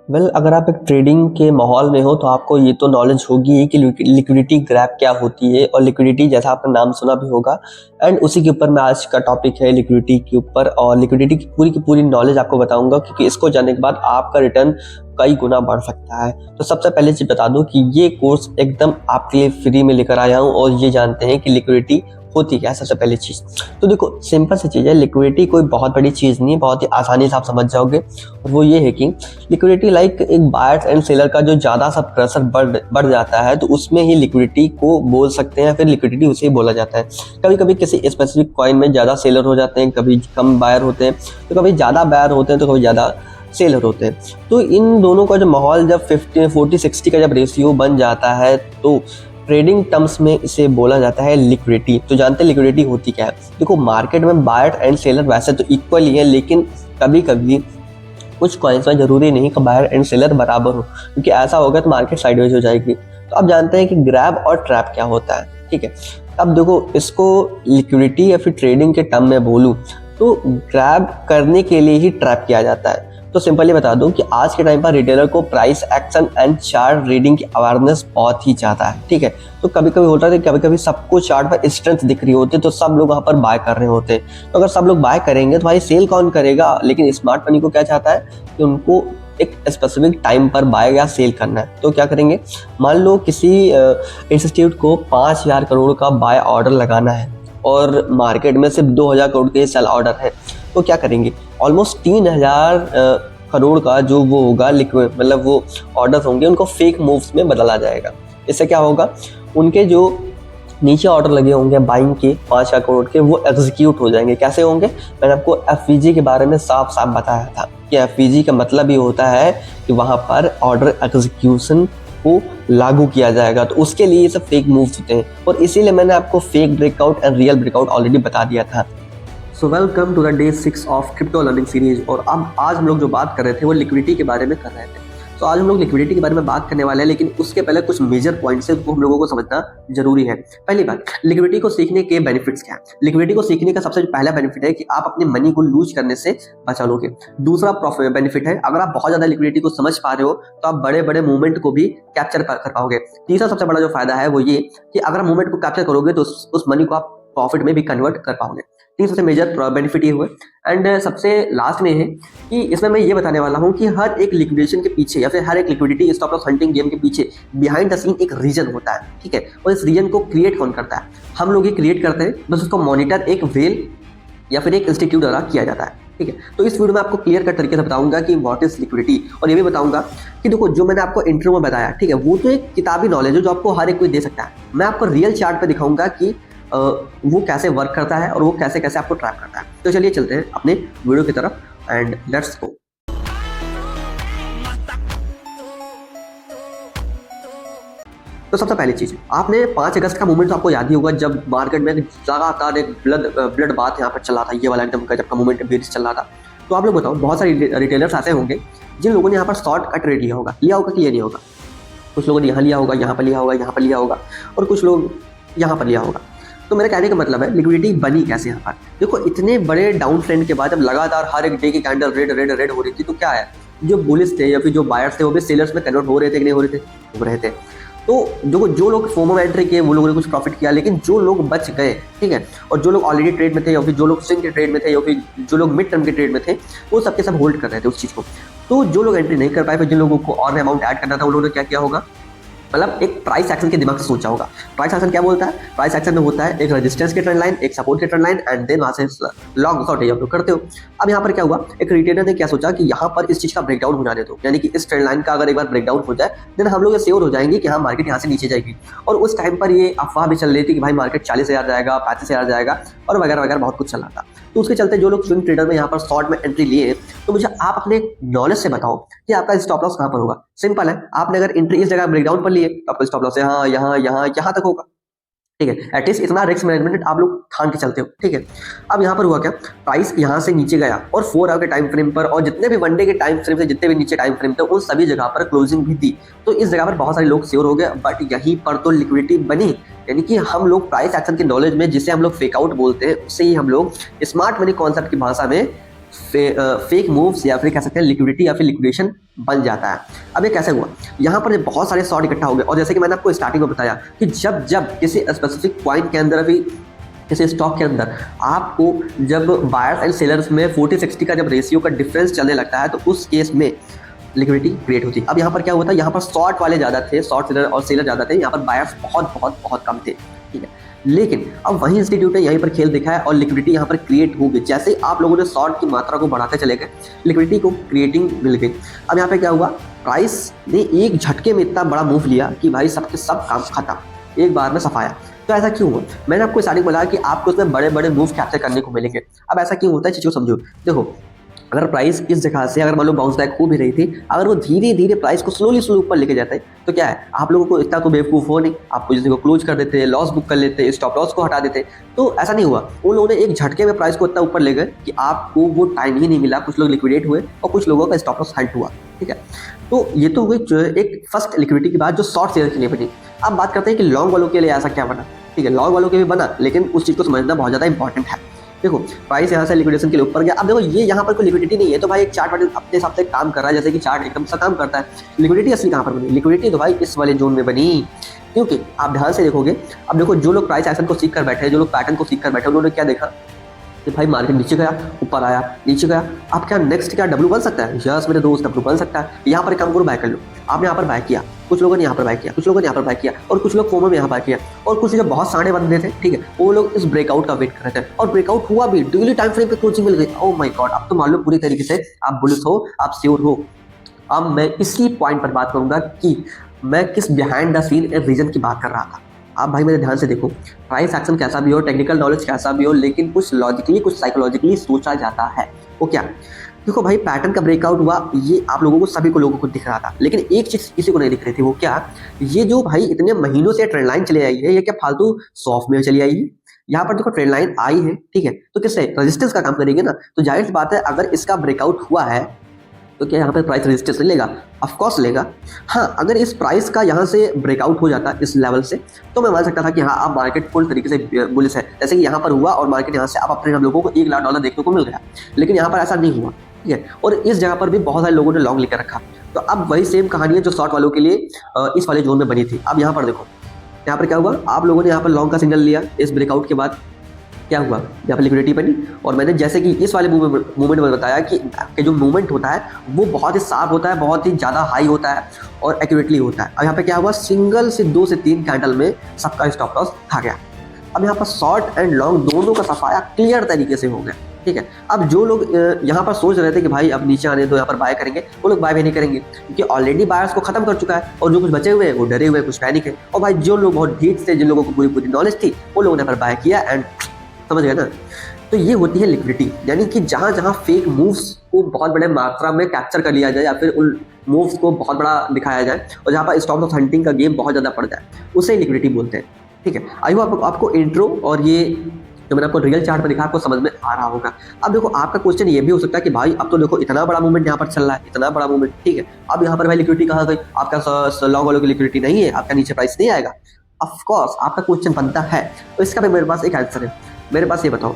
अगर आप एक ट्रेडिंग के माहौल में हो तो आपको ये तो नॉलेज होगी ही कि लिक्विडिटी ग्रैप क्या होती है, और लिक्विडिटी जैसा आपने नाम सुना भी होगा। एंड उसी के ऊपर मैं आज का टॉपिक है लिक्विडिटी के ऊपर, और लिक्विडिटी की पूरी नॉलेज आपको बताऊंगा, क्योंकि इसको जानने के बाद आपका रिटर्न कई गुना बढ़ सकता है। तो सबसे पहले चीज बता दूं कि ये कोर्स एकदम आपके लिए फ्री में लेकर आया हूं, और ये जानते हैं कि लिक्विडिटी होती क्या है। सबसे पहली चीज तो देखो, सिंपल सी चीज है, लिक्विडिटी कोई बहुत बड़ी चीज नहीं है, बहुत ही आसानी से आप समझ जाओगे। और वो ये है कि लिक्विडिटी लाइक एक बायर्स एंड सेलर का जो ज्यादा सा प्रेशर बढ़ जाता है, तो उसमें ही लिक्विडिटी को बोल सकते हैं, फिर लिक्विडिटी उसे ही बोला जाता है। कभी कभी किसी स्पेसिफिक कॉइन में ज्यादा सेलर हो जाते हैं, कभी कम बायर होते हैं, तो कभी ज्यादा बायर होते हैं, तो कभी ज्यादा सेलर होते हैं। तो इन दोनों का जो माहौल जब 50-40-60 का जब रेशियो बन जाता है, तो ट्रेडिंग टर्म्स में इसे बोला जाता है लिक्विडिटी। तो जानते हैं लिक्विडिटी होती क्या है। देखो, मार्केट में बायर एंड सेलर वैसे तो इक्वल ही है, लेकिन कभी कभी कुछ कॉइन्स में जरूरी नहीं कि बायर एंड सेलर बराबर हो, क्योंकि ऐसा होगा तो मार्केट साइडवेज हो जाएगी। तो आप जानते हैं कि ग्रैब और ट्रैप क्या होता है, ठीक है। अब देखो, इसको लिक्विडिटी या फिर ट्रेडिंग के टर्म में बोलूं तो ग्रैब करने के लिए ही ट्रैप किया जाता है। तो सिंपली बता दूं कि आज के टाइम पर रिटेलर को price action and chart reading की अवेयरनेस बहुत ही ज्यादा है, ठीक है। तो कभी कभी होता है, कभी कभी सबको चार्ट पर स्ट्रेंथ दिख रही होती है, तो सब लोग वहां पर बाय कर रहे होते हैं। तो अगर सब लोग बाय करेंगे तो भाई सेल कौन करेगा। लेकिन स्मार्ट मनी को क्या चाहता है कि उनको एक स्पेसिफिक टाइम पर बाय या सेल करना है। तो क्या करेंगे, मान लो किसी इंस्टीट्यूट को 5,000 करोड़ का बाय ऑर्डर लगाना है, और मार्केट में सिर्फ 2,000 करोड़ के सेल ऑर्डर है। तो क्या करेंगे, ऑलमोस्ट 3,000 करोड़ का जो वो होगा लिक्विड, मतलब वो ऑर्डर्स होंगे, उनको फेक मूव्स में बदला जाएगा। इससे क्या होगा, उनके जो नीचे ऑर्डर लगे होंगे बाइंग के 5,000 करोड़ के, वो एग्जीक्यूट हो जाएंगे। कैसे होंगे, मैंने आपको एफवीजी के बारे में साफ साफ बताया था कि एफवीजी का मतलब ये होता है कि वहां पर ऑर्डर एग्जीक्यूशन को लागू किया जाएगा। तो उसके लिए ये सब फेक मूव्स होते हैं, और इसीलिए मैंने आपको fake breakout and real breakout already बता दिया था। So welcome to the day 6 of crypto learning series. और अब आज हम लोग जो बात कर रहे थे वो लिक्विडिटी के बारे में कर रहे थे। तो आज हम लोग लिक्विडिटी के बारे में बात करने वाले हैं, लेकिन उसके पहले कुछ मेजर पॉइंट्स है जो हम लोगों को समझना जरूरी है। पहली बात, लिक्विडिटी को सीखने के बेनिफिट्स क्या है। लिक्विडिटी को सीखने का सबसे पहला बेनिफिट है कि आप अपने मनी को लूज करने से बचा लोगे। दूसरा बेनिफिट है, अगर आप बहुत ज्यादा लिक्विडिटी को समझ पा रहे हो तो आप बड़े बड़े मूवमेंट को भी कैप्चर कर पाओगे। तीसरा सबसे बड़ा जो फायदा है वो ये कि अगर आप मूवमेंट को कैप्चर करोगे तो उस मनी को आप प्रॉफिट में भी कन्वर्ट कर पाओगे। तीन सबसे मेजर बेनिफिट ये हुए। एंड सबसे लास्ट में है कि इसमें मैं ये बताने वाला हूँ कि हर एक लिक्विडेशन के पीछे या फिर हर एक liquidity stop loss hunting game के पीछे बिहाइंड द सीन एक रीजन होता है, ठीक है। और इस रीजन को क्रिएट कौन करता है, हम लोग ये क्रिएट करते हैं, बस उसको मॉनिटर एक वेल या फिर एक इंस्टीट्यूट द्वारा किया जाता है, ठीक है। तो इस वीडियो में आपको क्लियर कट तरीके से बताऊंगा कि व्हाट इज लिक्विडिटी, और ये भी बताऊंगा कि देखो जो मैंने आपको इंट्रो में बताया, ठीक है, वो तो एक किताबी नॉलेज है जो आपको हर एक कोई दे सकता है। मैं आपको रियल चार्ट पे दिखाऊंगा कि वो कैसे वर्क करता है और वो कैसे कैसे आपको ट्रैक करता है। तो चलिए चलते हैं अपने वीडियो की तरफ एंड लेट्स गो। तो सबसे पहली चीज, आपने 5 अगस्त का मूवमेंट तो आपको याद ही होगा, जब मार्केट में लगातार एक ब्लड बात यहाँ पर चल रहा था, ये वाला एकदम गजब का मूवमेंट बेरिश चल रहा था। तो आप लोग बताओ, बहुत सारे रिटेलर्स ऐसे होंगे जिन लोगों ने यहाँ पर शॉर्ट कट रेट लिया होगा कि ये नहीं होगा। कुछ लोगों ने यहाँ लिया होगा, यहाँ पर लिया होगा, यहाँ पर लिया होगा, और कुछ लोग यहाँ पर लिया होगा। तो मेरे कहने का मतलब है लिक्विडिटी बनी कैसे यहाँ पर। देखो, इतने बड़े डाउन ट्रेंड के बाद जब लगातार हर एक डे की कैंडल रेड हो रही थी, तो क्या है, जो बुलिस थे या फिर जो बायर्स थे वो भी सेलर्स में कन्वर्ट हो रहे थे कि नहीं हो रहे थे, हो रहे थे। तो जो लोग फोमो में एंट्री किए वो लोगों ने कुछ प्रॉफिट किया, लेकिन जो लोग बच गए, ठीक है, और जो लोग ऑलरेडी ट्रेड में थे या फिर जो लोग स्विंग के ट्रेड में थे या फिर जो लोग मिड टर्म के ट्रेड में थे, वो सबके सब होल्ड कर रहे थे उस चीज को। तो जो लोग एंट्री नहीं कर पाए, फिर जिन लोगों को और अमाउंट ऐड करना था, उन लोगों ने क्या किया होगा, मतलब एक प्राइस एक्शन के दिमाग से सोचा होगा। प्राइस एक्शन क्या बोलता है, प्राइस एक्शन में होता है एक रेजिस्टेंस के ट्रेंड लाइन, एक सपोर्ट के ट्रेंड लाइन, एंड देन वहां से लॉन्ग शॉर्ट आप लोग करते हो। अब यहाँ पर क्या हुआ, एक रिटेलर ने क्या सोचा कि यहाँ पर इस चीज का ब्रेकडाउन हो जाने दो, यानी कि इस ट्रेंड लाइन का अगर एक बार ब्रेकडाउन हो जाए देन हम लोग श्योर हो जाएंगे कि हाँ मार्केट यहाँ से नीचे जाएगी। और उस टाइम पर ये अफवाह भी चल रही थी कि भाई मार्केट 40,000 जाएगा, 35,000 जाएगा, और वगैरह वगैरह बहुत कुछ चल रहा था। तो उसके चलते जो लोग स्विंग ट्रेडर में यहाँ पर शॉर्ट में एंट्री लिए, तो मुझे आप अपने नॉलेज से बताओ कि आपका स्टॉप लॉस कहाँ पर होगा। सिंपल है, आपने अगर एंट्री इस जगह ब्रेकडाउन पर लिए तो आपका स्टॉप लॉस यहाँ तक होगा, ठीक है। एटलीस्ट इतना रिस्क मैनेजमेंट आप लोग ठान के चलते हो, ठीक है। अब यहाँ पर हुआ क्या, प्राइस यहाँ से नीचे गया और 4 आवर के टाइम फ्रेम पर और जितने भी वनडे के टाइम फ्रेम से जितने भी नीचे टाइम फ्रेम थे उन सभी जगह पर क्लोजिंग भी दी। तो इस जगह पर बहुत सारे लोग श्योर हो गए, बट यहीं पर तो लिक्विडिटी बनी। यानी कि हम लोग प्राइस एक्शन के नॉलेज में, जिसे हम लोग फेक आउट बोलते हैं, उससे ही हम लोग स्मार्ट मनी कॉन्सेप्ट की भाषा में फेक मूव्स या फिर कह सकते हैं लिक्विडिटी या फिर लिक्विडेशन बन जाता है। अब ये कैसे हुआ, यहाँ पर बहुत सारे शॉर्ट इकट्ठा हो गए और जैसे कि मैंने आपको स्टार्टिंग में बताया कि जब जब किसी स्पेसिफिक पॉइंट के अंदर अभी किसी स्टॉक के अंदर आपको जब बायर्स एंड सेलर्स में 40-60 का जब रेशियो का डिफरेंस चलने लगता है तो उस केस में लिक्विडिटी क्रिएट होती है। अब यहाँ पर क्या हुआ था, यहाँ पर शॉर्ट वाले ज़्यादा थे, शॉर्ट सेलर और सेलर ज़्यादा थे, यहाँ पर बायर्स बहुत बहुत बहुत कम थे, ठीक है। लेकिन अब वही इंस्टीट्यूट ने यहीं पर खेल दिखाया और लिक्विडिटी यहाँ पर क्रिएट हो गई। जैसे ही आप लोगों ने शॉर्ट की मात्रा को बढ़ाते चले गए, लिक्विडिटी को क्रिएटिंग मिल गई। अब यहाँ पे क्या हुआ, प्राइस ने एक झटके में इतना बड़ा मूव लिया कि भाई सबके सब काम खत्म, एक बार में सफाया। तो ऐसा क्यों हुआ, मैंने आपको स्टार्टिंग बोला कि आपको उसमें बड़े बड़े मूव कैप्चर करने को मिलेंगे। अब ऐसा क्यों होता है चीज़ों समझो। देखो, अगर प्राइस इस जगह से अगर मान लो बाउंस बैक हो भी रही थी, अगर वो धीरे धीरे प्राइस को स्लोली ऊपर लेके जाता है तो क्या है, आप लोगों को इतना तो बेवकूफ़ हो नहीं, आपको जिसको क्लोज कर देते, लॉस बुक कर लेते, स्टॉप लॉस को हटा देते। तो ऐसा नहीं हुआ, उन लोगों ने एक झटके में प्राइस को इतना ऊपर ले गए कि आपको वो टाइम ही नहीं मिला। कुछ लोग लिक्विडेट हुए और कुछ लोगों का स्टॉप लॉस हट हुआ, ठीक है। तो ये तो हुई एक फर्स्ट लिक्विडिटी की बात जो शॉर्ट सेलर के लिए बनी। अब बात करते हैं कि लॉन्ग वालों के लिए ऐसा क्या बना, ठीक है। लॉन्ग वालों के भी बना, लेकिन उस चीज़ को समझना बहुत ज़्यादा इंपॉर्टेंट है। देखो, प्राइस यहाँ से लिक्विडेशन के लिए ऊपर गया। अब देखो, ये यहाँ पर कोई लिक्विडिटी नहीं है, तो भाई एक चार्ट वाले अपने हिसाब से काम कर रहा है, जैसे कि चार्ट एकदम सा काम करता है। लिक्विडिटी असली कहाँ पर बनी, लिक्विडिटी तो भाई इस वाले जोन में बनी। क्योंकि आप ध्यान से देखोगे, अब देखो जो लोग प्राइस एक्शन को सीख कर बैठे, जो लोग पैटर्न को सीख कर बैठे, उन्होंने क्या देखा कि भाई मार्केट नीचे गया, ऊपर आया, नीचे गया। अब क्या नेक्स्ट क्या डब्ल्यू बन सकता है, यस मेरे दोस्त डब्ल्यू बन सकता है। यहाँ पर काम करो, बाय कर लो। आपने यहाँ पर बाय किया, कुछ लोगों ने यहाँ पर बाय किया, कुछ लोगों ने यहाँ पर बाय किया, और कुछ लोग फोमो में यहाँ बाय किया, और कुछ जो बहुत सारे बंदे थे, ठीक है, वो लोग इस ब्रेकआउट का वेट कर रहे थे और ब्रेकआउट हुआ भी, डेली टाइम फ्रेम पे क्लोजिंग मिल गई। ओह माय गॉड, अब तो मान लो पूरी तरीके से आप बुलिश हो, आप श्योर हो। अब मैं इसी पॉइंट पर बात करूंगा कि मैं किस बिहाइंड द सीन रीजन की बात कर रहा था। आप भाई मेरे ध्यान से देखो, प्राइस एक्शन कैसा भी हो, टेक्निकल नॉलेज कैसा भी हो, लेकिन कुछ लॉजिकली कुछ साइकोलॉजिकली सोचा जाता है। वो क्या, देखो भाई पैटर्न का ब्रेकआउट हुआ, ये आप लोगों को सभी को लोगों को दिख रहा था, लेकिन एक चीज किसी को नहीं दिख रही थी। वो क्या, ये जो भाई इतने महीनों से ट्रेंड लाइन चली आई है, ये क्या फालतू सॉफ्ट में चली आई है। यहाँ पर देखो ट्रेंड लाइन आई है, ठीक है, तो किससे, रेजिस्टेंस का काम करेंगे ना। तो जाहिर सी बात है, अगर इसका ब्रेकआउट हुआ है तो क्या यहाँ पे प्राइस रेजिस्टेंस लेगा, ऑफकोर्स लेगा। हाँ, अगर इस प्राइस का यहाँ से ब्रेकआउट हो जाता इस लेवल से, तो मैं मान सकता था कि हाँ अब मार्केट फुल तरीके से बुलिश है, जैसे कि यहाँ पर हुआ और मार्केट यहाँ से अब अपने हम लोगों को $1 लाख देखने को मिल गया। लेकिन यहाँ पर ऐसा नहीं हुआ, ठीक है, और इस जगह पर भी बहुत सारे लोगों ने लॉन्ग लेकर रखा। तो अब वही सेम कहानी है जो शॉर्ट वालों के लिए इस वाले जोन में बनी थी। अब यहाँ पर देखो, यहाँ पर क्या हुआ, आप लोगों ने यहाँ पर लॉन्ग का सिग्नल लिया, इस ब्रेकआउट के बाद क्या हुआ, यहाँ पर लिक्विडिटी बनी। और मैंने जैसे कि इस वाले मूवमेंट में बताया कि जो मूवमेंट होता है वो बहुत ही शार्प होता है, बहुत ही ज़्यादा हाई होता है और एक्यूरेटली होता है। अब यहाँ पे क्या हुआ, सिंगल से 2 से 3 कैंडल में सबका स्टॉप लॉस खा गया। अब यहाँ पर शॉर्ट एंड लॉन्ग दोनों का सफाया क्लियर तरीके से हो गया, ठीक है। अब जो लोग यहाँ पर सोच रहे थे कि भाई अब नीचे आने दो, यहाँ पर बाय करेंगे, वो लोग बाय भी नहीं करेंगे, क्योंकि ऑलरेडी बायर्स को खत्म कर चुका है। और जो कुछ बचे हुए हैं वो डरे हुए, कुछ पैनिक है। और भाई जो लोग बहुत ढीठ थे, जिन लोगों को पूरी पूरी नॉलेज थी, वो लोगों ने यहाँ पर बाय किया एंड समझ गए ना। तो ये होती है लिक्विडिटी, यानी कि जहाँ जहाँ फेक मूव्स को बहुत बड़े मात्रा में कैप्चर कर लिया जाए या फिर उन मूव्स को बहुत बड़ा दिखाया जाए और जहाँ पर स्टॉप लॉस हंटिंग का गेम बहुत ज़्यादा पड़ जाए, उसे लिक्विडिटी बोलते हैं, ठीक है। आई होप आपको इंट्रो और ये जो मैंने आपको रियल चार्ट पर दिखा आपको समझ में आ रहा होगा। अब देखो, आपका क्वेश्चन ये भी हो सकता है कि भाई अब तो देखो इतना बड़ा मूवमेंट यहाँ पर चल रहा है, इतना बड़ा मूवमेंट, ठीक है, अब यहाँ पर भाई लिक्विडिटी कहाँ गई, आपका लॉन्ग वालों की लिक्विडिटी नहीं है, आपका नीचे प्राइस नहीं आएगा। ऑफकोर्स आपका क्वेश्चन बनता है, तो इसका भी मेरे पास एक आंसर है। मेरे पास ये बताओ,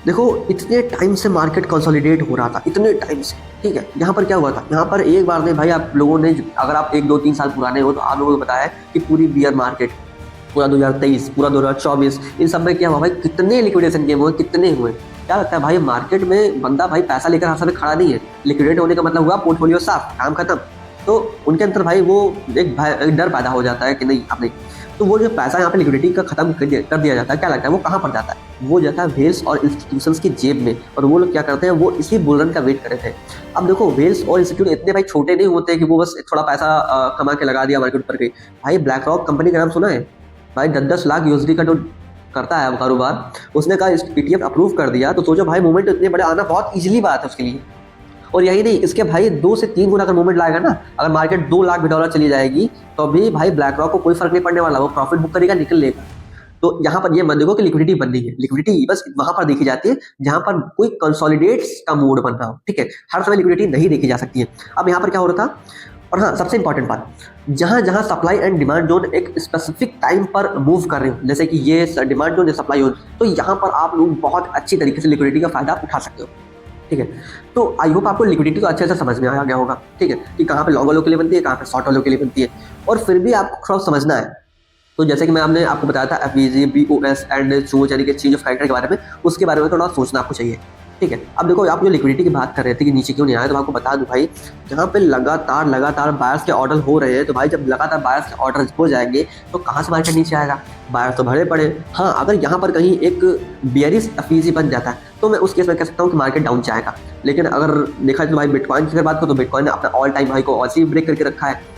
देखो इतने टाइम से मार्केट कंसोलिडेट हो रहा था, इतने टाइम से, ठीक है। यहाँ पर क्या हुआ था, यहाँ पर एक बार नहीं भाई, आप लोगों ने अगर आप 1, 2, 3 साल पुराने हो तो आप लोगों को बताया कि पूरी बियर मार्केट, पूरा 2023, पूरा 2024, इन सब में क्या हुआ भाई, कितने लिक्विडेशन गेम हुए, कितने हुए। क्या लगता है भाई, मार्केट में बंदा भाई पैसा लेकर हाथ में खड़ा नहीं है। लिक्विडेट होने का मतलब हुआ पोर्टफोलियो साफ, काम खत्म। तो उनके अंदर भाई वो एक डर पैदा हो जाता है कि नहीं अब नहीं। तो वो जो पैसा यहाँ पे लिक्विडिटी का खत्म कर दिया जाता है, क्या लगता है वो कहाँ पर जाता है, वो जाता है वेल्स और इंस्टीट्यूशंस की जेब में। और वो लोग क्या करते हैं, वो इसी बुलरन का वेट कर रहे थे। अब देखो, वेल्स और इंस्टीट्यूट इतने भाई छोटे नहीं होते कि वो बस थोड़ा पैसा कमा के लगा दिया मार्केट पर गई। भाई ब्लैक रॉक कंपनी का नाम सुना है भाई, 10-10 लाख USD का जो करता है कारोबार, उसने कहा ETF अप्रूव कर दिया। तो सोचो भाई, मूवमेंट इतने बड़े आना बहुत ईजिली बात है उसके लिए। और यही नहीं, इसके भाई 2 से 3 गुना अगर मूवमेंट लाएगा ना, अगर मार्केट $2 लाख चली जाएगी तो भी भाई ब्लैक रॉक को कोई फर्क नहीं पड़ने वाला, वो प्रॉफिट बुक करेगा, निकल लेगा। तो यहाँ पर ये मत देखो कि लिक्विडिटी बन रही है, लिक्विडिटी बस वहां पर देखी जाती है जहां पर कोई कंसोलिडेट्स का मूड बन रहा हो, ठीक है। हर समय लिक्विडिटी नहीं देखी जा सकती है। अब यहाँ पर क्या हो रहा था, और हाँ सबसे इंपॉर्टेंट बात, जहां जहां सप्लाई एंड डिमांड जोन एक स्पेसिफिक टाइम पर मूव कर रहे हो, जैसे कि ये डिमांड जोन, सप्लाई जोन, तो यहाँ पर आप लोग बहुत अच्छी तरीके से लिक्विडिटी का फायदा उठा सकते हो, ठीक है। तो आई होप आपको लिक्विडिटी तो अच्छे से समझ में आ गया होगा, ठीक है, कि कहाँ पे लॉन्ग वालों के लिए बनती है, कहाँ पे शॉर्ट वालों के लिए बनती है। और फिर भी आपको थोड़ा समझना है। तो जैसे कि मैंने आपको बताया था एफवीजी, बीओएस एंड चोज यानी कि चेंज ऑफ कैरेक्टर के बारे में, उसके बारे में थोड़ा सोचना आपको चाहिए, ठीक है। अब देखो, आप जो लिक्विडिटी की बात कर रहे थे कि नीचे क्यों नहीं आया, तो आपको बता दूं भाई, जहाँ पे लगातार बायर्स के ऑर्डर हो रहे हैं, तो भाई जब लगातार बायर्स के ऑर्डर हो जाएंगे तो कहाँ से मार्केट नीचे आएगा? बायर्स तो भरे पड़े। हाँ, अगर यहाँ पर कहीं एक बियरिश एफवीजी बन जाता है तो मैं उस केस में कह सकता हूँ कि मार्केट डाउन जाएगा। लेकिन अगर देखा जाए तो भाई बिटकॉइन की अगर बात करो तो बिटकॉइन ने अपना ऑल टाइम हाई को ऐसे ही ब्रेक करके रखा है।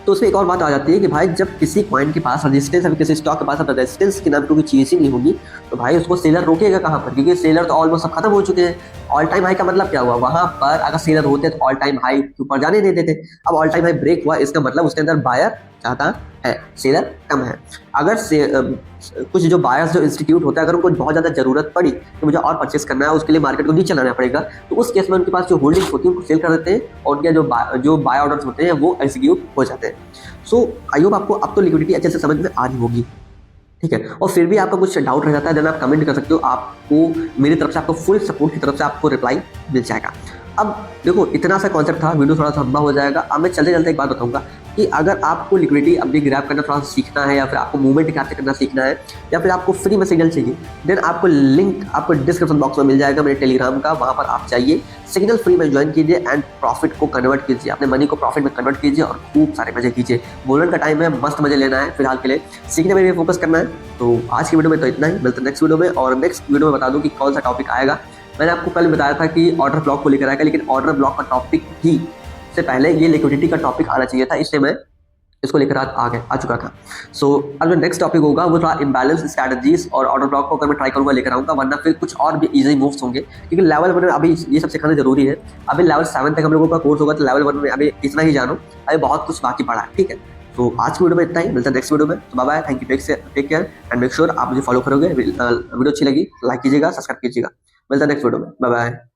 तो उसमें एक और बात आ जाती है कि भाई जब किसी कॉइन के पास रेजिस्टेंस है, किसी स्टॉक के पास रेजिस्टेंस के नाम की कोई चीज़ ही नहीं होगी, तो भाई उसको सेलर रोकेगा कहाँ पर? क्योंकि सेलर तो ऑलमोस्ट सब खत्म हो चुके हैं। ऑल टाइम हाई का मतलब क्या हुआ? वहां पर अगर सेलर होते तो ऑल टाइम हाई के ऊपर जाने नहीं देते। अब ऑल टाइम हाई ब्रेक हुआ, इसका मतलब उसके अंदर बायर ज़्यादा है, सेलर कम है। अगर कुछ जो बायर्स जो इंस्टीट्यूट होता है, अगर उनको बहुत ज़्यादा जरूरत पड़ी कि मुझे और परचेस करना है, उसके लिए मार्केट को नीचे लाना पड़ेगा, तो उस केस में उनके पास जो होल्डिंग्स होती है उनको सेल कर देते हैं और उनके जो बाय ऑर्डर्स होते हैं वो एग्जीक्यूट हो जाते हैं। सो आई होप आपको अब तो लिक्विडिटी अच्छे से समझ में आ रही होगी, ठीक है। और फिर भी आपका कुछ डाउट रह जाता है, देन आप कमेंट कर सकते हो, आपको मेरी तरफ से आपको फुल सपोर्ट की तरफ से आपको रिप्लाई मिल जाएगा। अब देखो, इतना सा कॉन्सेप्ट था, वीडियो थोड़ा सा लंबा हो जाएगा। अब मैं चलते चलते एक बात बताऊंगा कि अगर आपको लिक्विडिटी अपनी ग्रैब करना थोड़ा सा सीखना है, या फिर आपको मूवमेंट कैप्चर करना सीखना है, या फिर आपको फ्री में सिग्नल चाहिए, देन आपको लिंक आपको डिस्क्रिप्शन बॉक्स में मिल जाएगा मेरे टेलीग्राम का। वहाँ पर आप चाहिए, सिग्नल फ्री में ज्वाइन कीजिए एंड प्रॉफिट को कन्वर्ट कीजिए, अपने मनी को प्रॉफिट में कन्वर्ट कीजिए और खूब सारे मजे कीजिए। बोलन का टाइम है, मस्त मजे लेना है, फिलहाल के लिए सीखने में भी फोकस करना है। तो आज की वीडियो में तो इतना ही, मिलते हैं नेक्स्ट वीडियो में। और नेक्स्ट वीडियो में बता दूं कि कौन सा टॉपिक आएगा। मैंने आपको पहले बताया था कि ऑर्डर ब्लॉक को लेकर आएगा, लेकिन ऑर्डर ब्लॉक का टॉपिक ही से पहले ये लिक्विडिटी का टॉपिक आना चाहिए था, इसलिए मैं इसको लेकर आ चुका था। सो अब जो नेक्स्ट टॉपिक होगा वो थोड़ा इम्बैलेंस स्ट्रैटेजीज और ऑर्डर ब्लॉक को अगर मैं ट्राई करूंगा लेकर आऊंगा, वरना फिर कुछ और भी इजी मूव्स होंगे, क्योंकि लेवल 1 में अभी ये सब सिखाना जरूरी है। अभी लेवल 7 तक हम लोगों का कोर्स होगा, तो लेवल 1 में अभी इतना ही जानो, अभी बहुत कुछ बाकी पड़ा है, ठीक है। तो आज की वीडियो में इतना ही, मिलता है नेक्स्ट वीडियो में। तो bye bye, thank you, take care and make sure आप मुझे फॉलो करोगे। वीडियो अच्छी लगी लाइक कीजिएगा, सब्सक्राइब कीजिएगा। मिलता है नेक्स्ट वीडियो में, बाय बाय।